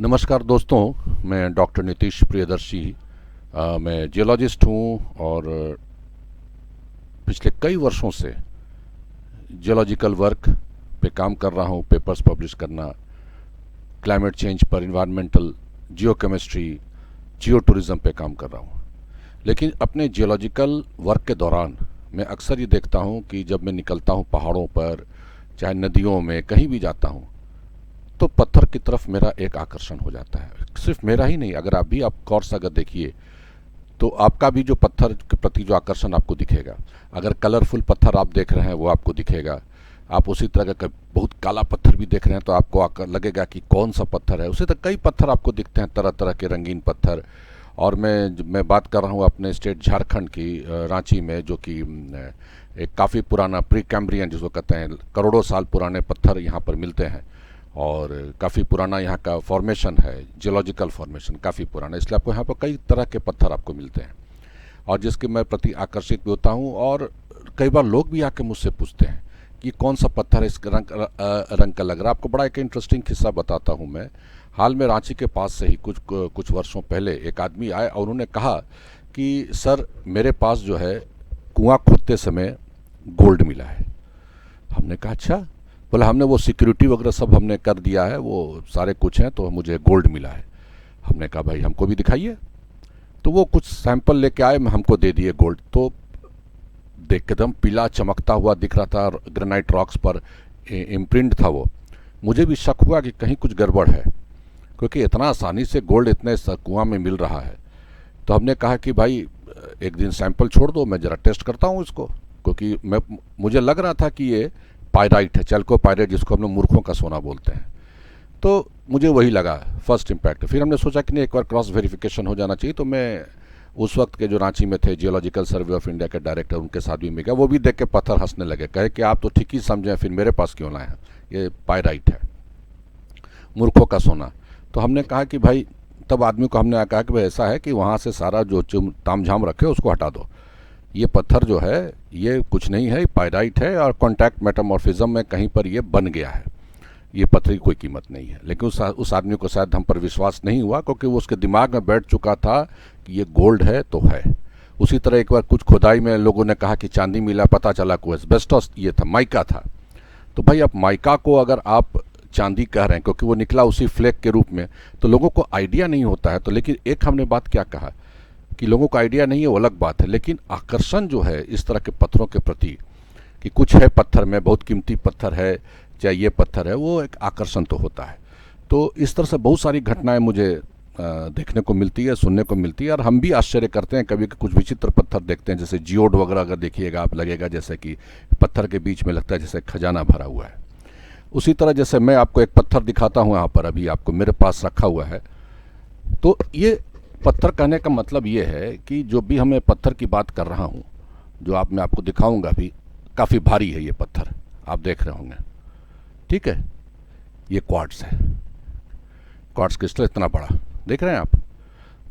नमस्कार दोस्तों, मैं डॉक्टर नीतीश प्रियदर्शी। मैं जियोलॉजिस्ट हूँ और पिछले कई वर्षों से जियोलॉजिकल वर्क पे काम कर रहा हूँ। पेपर्स पब्लिश करना, क्लाइमेट चेंज पर, इन्वायरमेंटल, जियोकेमिस्ट्री, जियो टूरिज़्म पे काम कर रहा हूँ। लेकिन अपने जियोलॉजिकल वर्क के दौरान मैं अक्सर ये देखता हूँ कि जब मैं निकलता हूँ पहाड़ों पर, चाहे नदियों में, कहीं भी जाता हूँ, तो पत्थर की तरफ मेरा एक आकर्षण हो जाता है। सिर्फ मेरा ही नहीं, अगर आप कोर्स अगर देखिए तो आपका भी जो पत्थर के प्रति जो आकर्षण आपको दिखेगा। अगर कलरफुल पत्थर आप देख रहे हैं वो आपको दिखेगा। आप उसी तरह का बहुत काला पत्थर भी देख रहे हैं तो आपको लगेगा कि कौन सा पत्थर है। उसी तरह कई पत्थर आपको दिखते हैं, तरह तरह के रंगीन पत्थर। और मैं बात कर रहा हूँ अपने स्टेट झारखंड की, रांची में, जो कि एक काफ़ी पुराना प्री कैम्ब्रियन जिसको कहते हैं, करोड़ों साल पुराने पत्थर यहाँ पर मिलते हैं। और काफ़ी पुराना यहाँ का फॉर्मेशन है, जियोलॉजिकल फॉर्मेशन काफ़ी पुराना, इसलिए आपको यहाँ पर कई तरह के पत्थर आपको मिलते हैं और जिसके मैं प्रति आकर्षित भी होता हूँ। और कई बार लोग भी आके मुझसे पूछते हैं कि कौन सा पत्थर है, इस रंग का लग रहा है। आपको बड़ा एक इंटरेस्टिंग किस्सा बताता हूँ मैं। हाल में रांची के पास से ही कुछ वर्षों पहले एक आदमी आए और उन्होंने कहा कि सर, मेरे पास जो है कुआं खोदते समय गोल्ड मिला है। हमने कहा अच्छा। बोला हमने वो सिक्योरिटी वगैरह सब हमने कर दिया है, वो सारे कुछ हैं, तो मुझे गोल्ड मिला है। हमने कहा भाई हमको भी दिखाइए। तो वो कुछ सैंपल लेके आए, हमको दे दिए गोल्ड। तो देख के एकदम पीला चमकता हुआ दिख रहा था, ग्रेनाइट रॉक्स पर इम्प्रिंट था वो। मुझे भी शक हुआ कि कहीं कुछ गड़बड़ है, क्योंकि इतना आसानी से गोल्ड इतने कुआं में मिल रहा है। तो हमने कहा कि भाई एक दिन सैंपल छोड़ दो, मैं ज़रा टेस्ट करता हूँ इसको, क्योंकि मुझे लग रहा था कि ये पायराइट है, चैल्को पायराइट, जिसको हम लोग मूर्खों का सोना बोलते हैं। तो मुझे वही लगा फर्स्ट इम्पैक्ट। फिर हमने सोचा कि नहीं, एक बार क्रॉस वेरिफिकेशन हो जाना चाहिए। तो मैं उस वक्त के जो रांची में थे जियोलॉजिकल सर्वे ऑफ इंडिया के डायरेक्टर, उनके साथ भी मैं गया। वो भी देख के पत्थर हंसने लगे, कहे कि आप तो ठीक ही समझें, फिर मेरे पास क्यों लाए हैं, ये पायराइट है, मूर्खों का सोना। तो हमने कहा कि भाई, तब आदमी को हमने कहा कि भाई ऐसा है कि वहाँ से सारा जो ताम झाम रखे उसको हटा दो। ये पत्थर जो है ये कुछ नहीं है, पायराइट है और कॉन्टैक्ट मेटामॉर्फिज्म में कहीं पर ये बन गया है। ये पत्थर की कोई कीमत नहीं है। लेकिन उस आदमी को शायद हम पर विश्वास नहीं हुआ, क्योंकि वो उसके दिमाग में बैठ चुका था कि ये गोल्ड है तो है। उसी तरह एक बार कुछ खुदाई में लोगों ने कहा कि चांदी मिला, पता चला कोई एस्बेस्टॉस ये था, माइका था। तो भाई अब माइका को अगर आप चांदी कह रहे हैं क्योंकि वो निकला उसी फ्लेक के रूप में, तो लोगों को आइडिया नहीं होता है। तो लेकिन एक हमने बात क्या कहा कि लोगों को आइडिया नहीं है, वो अलग बात है, लेकिन आकर्षण जो है इस तरह के पत्थरों के प्रति कि कुछ है पत्थर में, बहुत कीमती पत्थर है, चाहे ये पत्थर है, वो एक आकर्षण तो होता है। तो इस तरह से बहुत सारी घटनाएं मुझे देखने को मिलती है, सुनने को मिलती है। और हम भी आश्चर्य करते हैं कभी कुछ विचित्र पत्थर देखते हैं, जैसे जियोड वगैरह अगर देखिएगा आप, लगेगा जैसे कि पत्थर के बीच में लगता है जैसे खजाना भरा हुआ है। उसी तरह जैसे मैं आपको एक पत्थर दिखाता हूँ यहाँ पर, अभी आपको मेरे पास रखा हुआ है। तो ये पत्थर कहने का मतलब ये है कि जो भी हमें पत्थर की बात कर रहा हूँ, जो मैं आपको दिखाऊंगा अभी, काफ़ी भारी है ये पत्थर, आप देख रहे होंगे। ठीक है, ये क्वार्ट्ज है, क्वार्ट्ज क्रिस्टल इतना बड़ा देख रहे हैं आप।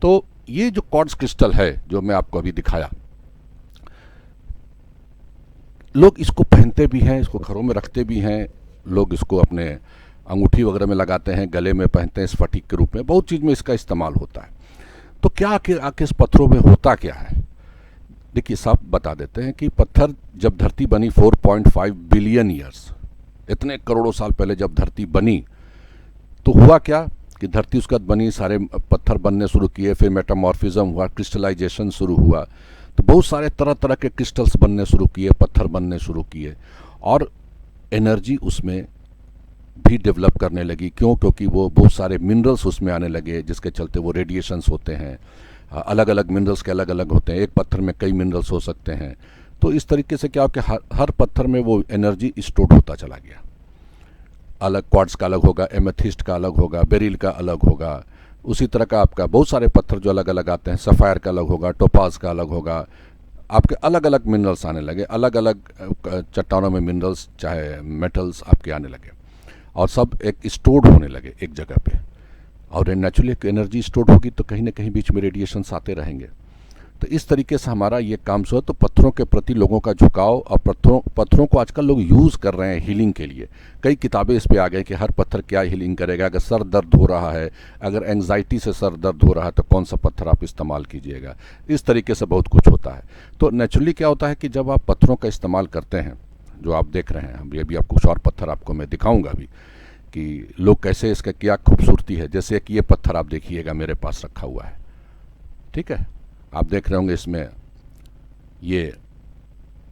तो ये जो क्वार्ट्ज क्रिस्टल है जो मैं आपको अभी दिखाया, लोग इसको पहनते भी हैं, इसको घरों में रखते भी हैं। लोग इसको अपने अंगूठी वगैरह में लगाते हैं, गले में पहनते हैं, स्फटिक के रूप में, बहुत चीज़ में इसका इस्तेमाल होता है। तो क्या आखिर इस पत्थरों में होता क्या है? देखिए साफ बता देते हैं कि पत्थर जब धरती बनी 4.5 बिलियन ईयर्स, इतने करोड़ों साल पहले जब धरती बनी, तो हुआ क्या कि धरती उसके बाद बनी, सारे पत्थर बनने शुरू किए, फिर मेटामॉर्फिज्म हुआ, क्रिस्टलाइजेशन शुरू हुआ। तो बहुत सारे तरह तरह के क्रिस्टल्स बनने शुरू किए, पत्थर बनने शुरू किए, और एनर्जी उसमें भी डेवलप करने लगी। क्यों? क्योंकि वो बहुत सारे मिनरल्स उसमें आने लगे, जिसके चलते वो रेडिएशंस होते हैं। अलग अलग मिनरल्स के अलग अलग होते हैं, एक पत्थर में कई मिनरल्स हो सकते हैं। तो इस तरीके से क्या हो कि हर पत्थर में वो एनर्जी स्टोर होता चला गया। अलग क्वार्ट्ज का अलग होगा, एमेथिस्ट का अलग होगा, बेरिल का अलग होगा। उसी तरह का आपका बहुत सारे पत्थर जो अलग अलग आते हैं, सफ़ायर का अलग होगा, टोपाज का अलग होगा। आपके अलग अलग मिनरल्स आने लगे, अलग अलग चट्टानों में मिनरल्स चाहे मेटल्स आपके आने लगे, और सब एक स्टोर्ड होने लगे एक जगह पे। और नेचुरली एनर्जी स्टोर्ड होगी तो कहीं ना कहीं बीच में रेडिएशंस आते रहेंगे। तो इस तरीके से हमारा ये काम सो है। तो पत्थरों के प्रति लोगों का झुकाव, और पत्थरों को आजकल लोग यूज़ कर रहे हैं हीलिंग के लिए। कई किताबें इस पे आ गई कि हर पत्थर क्या हीलिंग करेगा। अगर सर दर्द हो रहा है, अगर एंग्जाइटी से सर दर्द हो रहा है, तो कौन सा पत्थर आप इस्तेमाल कीजिएगा। इस तरीके से बहुत कुछ होता है। तो नेचुरली क्या होता है कि जब आप पत्थरों का इस्तेमाल करते हैं, जो आप देख रहे हैं, हम ये भी आपको कुछ और पत्थर आपको मैं दिखाऊंगा भी कि लोग कैसे, इसका क्या खूबसूरती है। जैसे कि ये पत्थर आप देखिएगा मेरे पास रखा हुआ है, ठीक है, आप देख रहे होंगे इसमें ये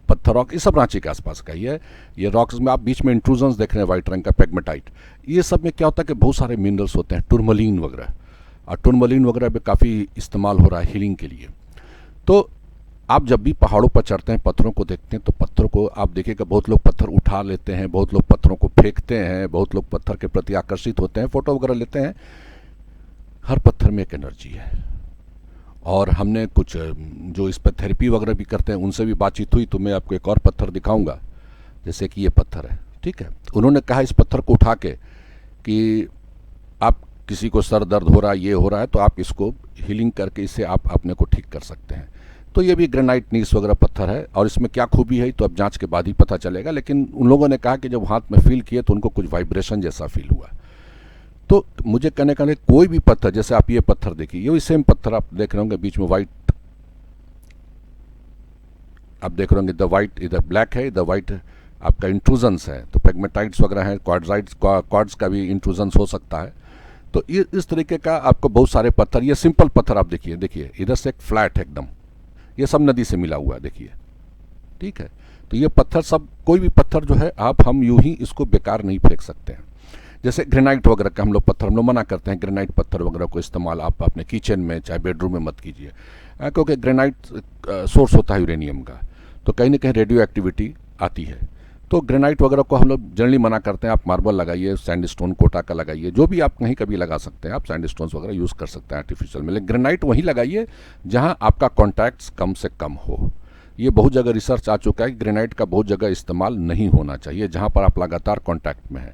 पत्थर रॉक, ये सब रांची के आसपास का ही है। ये रॉक्स में आप बीच में इंट्रूजन्स देख रहे हैं वाइट रंग का, पेगमेटाइट। ये सब में क्या होता है कि बहुत सारे मिनरल्स होते हैं, टूरमलीन वगैरह, और टूरमलीन वगैरह भी काफ़ी इस्तेमाल हो रहा है हीलिंग के लिए। तो आप जब भी पहाड़ों पर चढ़ते हैं, पत्थरों को देखते हैं, तो पत्थरों को आप देखिएगा, बहुत लोग पत्थर उठा लेते हैं, बहुत लोग पत्थरों को फेंकते हैं, बहुत लोग पत्थर के प्रति आकर्षित होते हैं, फ़ोटो वगैरह लेते हैं। हर पत्थर में एक एनर्जी है। और हमने कुछ जो इस पर थेरेपी वगैरह भी करते हैं, उनसे भी बातचीत हुई। तो मैं आपको एक और पत्थर दिखाऊंगा, जैसे कि ये पत्थर है, ठीक है। उन्होंने कहा इस पत्थर को उठा के कि आप किसी को सर दर्द हो रहा है, ये हो रहा है, तो आप इसको हीलिंग करके इससे आप अपने को ठीक कर सकते हैं। तो ये भी ग्रेनाइट नीस वगैरह पत्थर है, और इसमें क्या खूबी है तो अब जांच के बाद ही पता चलेगा। लेकिन उन लोगों ने कहा कि जब हाथ में फील किए तो उनको कुछ वाइब्रेशन जैसा फील हुआ। तो मुझे कहने का कोई भी पत्थर, जैसे आप ये पत्थर देखिए, ये सेम पत्थर आप देख रहे होंगे, बीच में वाइट आप देख रहे होंगे, द वाइट इधर ब्लैक है, द वाइट आपका इंट्रूजन्स है। तो पेगमेटाइट्स वगैरह है, क्वार्ट्ज का भी इंट्रूजन्स हो सकता है। तो ये इस तरीके का आपको बहुत सारे पत्थर, ये सिंपल पत्थर आप देखिए इधर से एक फ्लैट है एकदम, ये सब नदी से मिला हुआ है, देखिए, ठीक है। तो ये पत्थर सब, कोई भी पत्थर जो है हम यूं ही इसको बेकार नहीं फेंक सकते हैं। जैसे ग्रेनाइट वगैरह का हम लोग मना करते हैं, ग्रेनाइट पत्थर वगैरह को इस्तेमाल आप अपने किचन में चाहे बेडरूम में मत कीजिए, क्योंकि ग्रेनाइट सोर्स होता है यूरेनियम का, तो कहीं ना कहीं रेडियो एक्टिविटी आती है। तो ग्रेनाइट वगैरह को हम लोग जनरली मना करते हैं। आप मार्बल लगाइए, सैंडस्टोन कोटा का लगाइए, जो भी आप कहीं कभी लगा सकते हैं। आप सैंडस्टोन्स वगैरह यूज़ कर सकते हैं आर्टिफिशियल में, लेकिन ग्रेनाइट वहीं लगाइए जहां आपका कॉन्टैक्ट्स कम से कम हो। ये बहुत जगह रिसर्च आ चुका है कि ग्रेनाइट का बहुत जगह इस्तेमाल नहीं होना चाहिए जहां पर आप लगातार कॉन्टैक्ट में हैं,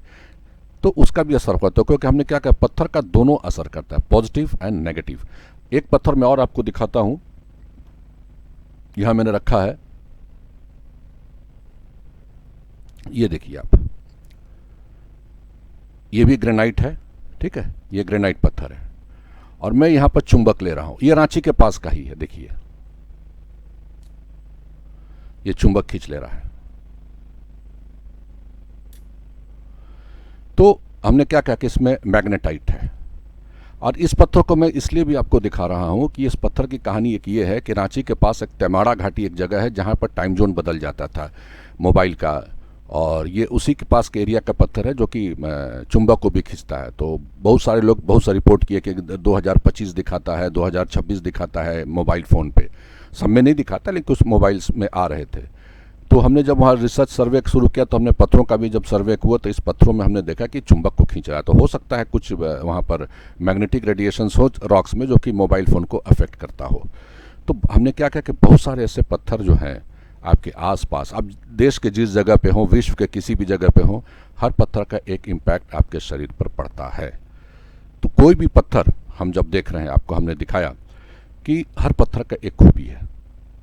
तो उसका भी असर होता है। क्योंकि हमने क्या कहा, पत्थर का दोनों असर करता है, पॉजिटिव एंड नेगेटिव। एक पत्थर मैं और आपको दिखाता हूं, यहां मैंने रखा है, ये देखिए आप, ये भी ग्रेनाइट है, ठीक है, ये ग्रेनाइट पत्थर है, और मैं यहां पर चुंबक ले रहा हूं। ये रांची के पास का ही है, देखिए ये चुंबक खींच ले रहा है। तो हमने क्या कहा कि इसमें मैग्नेटाइट है। और इस पत्थर को मैं इसलिए भी आपको दिखा रहा हूं कि इस पत्थर की कहानी एक ये है कि रांची के पास एक तेमाड़ा घाटी एक जगह है जहां पर टाइम जोन बदल जाता था मोबाइल का, और ये उसी के पास के एरिया का पत्थर है जो कि चुंबक को भी खींचता है। तो बहुत सारे लोग बहुत सा रिपोर्ट किए कि 2025 दिखाता है, 2026 दिखाता है मोबाइल फ़ोन पे, सब में नहीं दिखाता लेकिन कुछ मोबाइल्स में आ रहे थे। तो हमने जब वहाँ रिसर्च सर्वे शुरू किया तो हमने पत्थरों का भी जब सर्वे हुआ तो इस पत्थरों में हमने देखा कि चुंबक को खींच रहा है। तो हो सकता है कुछ वहाँ पर मैग्नेटिक रेडिएशंस हो रॉक्स में जो कि मोबाइल फ़ोन को अफेक्ट करता हो। तो हमने क्या किया कि बहुत सारे ऐसे पत्थर जो हैं आपके आसपास, अब देश के जिस जगह पे हो, विश्व के किसी भी जगह पे हो, हर पत्थर का एक इम्पैक्ट आपके शरीर पर पड़ता है। तो कोई भी पत्थर हम जब देख रहे हैं, आपको हमने दिखाया कि हर पत्थर का एक खूबी है,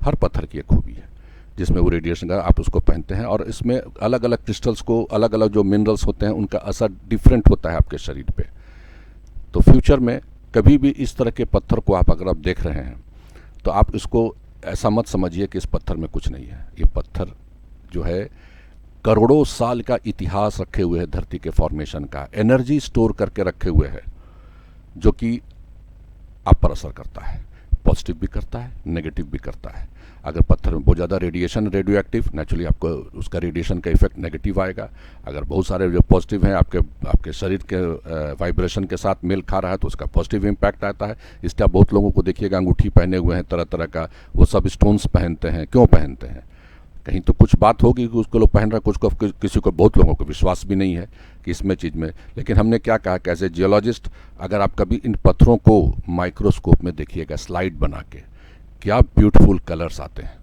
हर पत्थर की एक खूबी है जिसमें वो रेडिएशन का आप उसको पहनते हैं, और इसमें अलग अलग क्रिस्टल्स को, अलग अलग जो मिनरल्स होते हैं उनका असर डिफरेंट होता है आपके शरीर पे। तो फ्यूचर में कभी भी इस तरह के पत्थर को अगर आप देख रहे हैं तो आप इसको ऐसा मत समझिए कि इस पत्थर में कुछ नहीं है। ये पत्थर जो है करोड़ों साल का इतिहास रखे हुए है, धरती के फॉर्मेशन का एनर्जी स्टोर करके रखे हुए है, जो कि आप पर असर करता है, पॉजिटिव भी करता है, नेगेटिव भी करता है। अगर पत्थर में बहुत ज़्यादा रेडिएशन, रेडियो एक्टिव, नेचुरली आपको उसका रेडिएशन का इफेक्ट नेगेटिव आएगा। अगर बहुत सारे जो पॉजिटिव हैं आपके शरीर के वाइब्रेशन के साथ मेल खा रहा है तो उसका पॉजिटिव इम्पैक्ट आता है। इसलिए आप बहुत लोगों को देखिएगा अंगूठी पहने हुए हैं तरह तरह का, वो सब स्टोन्स पहनते हैं। क्यों पहनते हैं? कहीं तो कुछ बात होगी कि उसको लोग पहन रहे हैं, कुछ को किसी को, बहुत लोगों को विश्वास भी नहीं है कि इसमें चीज़ में। लेकिन हमने क्या कहा कि एज ए जियोलॉजिस्ट अगर आप कभी इन पत्थरों को माइक्रोस्कोप में देखिएगा, स्लाइड बना के, क्या ब्यूटीफुल कलर्स आते हैं,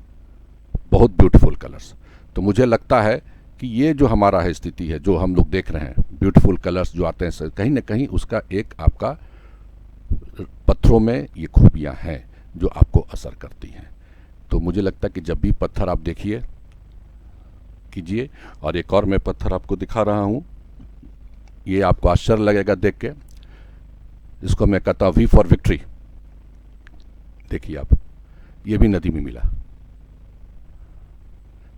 बहुत ब्यूटीफुल कलर्स। तो मुझे लगता है कि ये जो हमारा है स्थिति है, जो हम लोग देख रहे हैं ब्यूटीफुल कलर्स जो आते हैं, कहीं ना कहीं उसका एक आपका पत्थरों में ये खूबियाँ हैं जो आपको असर करती हैं। तो मुझे लगता है कि जब भी पत्थर आप देखिए कीजिए। और एक और मैं पत्थर आपको दिखा रहा हूँ, ये आपको आश्चर्य लगेगा देख के, इसको मैं कहता हूँ वी फॉर विक्ट्री। देखिए आप, ये भी नदी में मिला,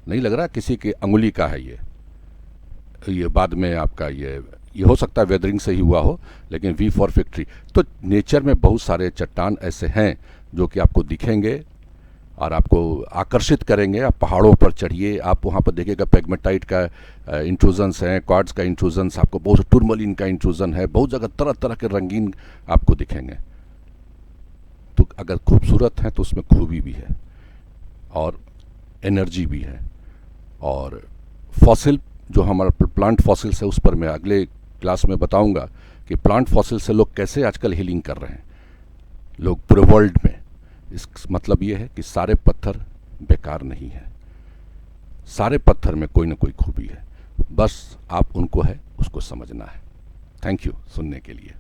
नहीं लग रहा किसी की अंगुली का है ये बाद में आपका ये हो सकता है वेदरिंग से ही हुआ हो, लेकिन वी फॉर विक्ट्री। तो नेचर में बहुत सारे चट्टान ऐसे हैं जो कि आपको दिखेंगे और आपको आकर्षित करेंगे। आप पहाड़ों पर चढ़िए, आप वहाँ पर देखिएगा पेगमेटाइट का इंट्रूजन्स हैं, क्वार्ट्ज का इंट्रूजन्स, आपको बहुत टूरमलिन का इंट्रूजन है, बहुत जगह तरह तरह के रंगीन आपको दिखेंगे। तो अगर खूबसूरत हैं तो उसमें खूबी भी है और एनर्जी भी है। और फॉसिल जो हमारा प्लांट फॉसिल्स है, उस पर मैं अगले क्लास में बताऊंगा कि प्लांट फॉसिल से लोग कैसे आजकल हीलिंग कर रहे हैं, लोग पूरे वर्ल्ड में। इस मतलब ये है कि सारे पत्थर बेकार नहीं है, सारे पत्थर में कोई ना कोई खूबी है, बस आप उनको है उसको समझना है। थैंक यू सुनने के लिए।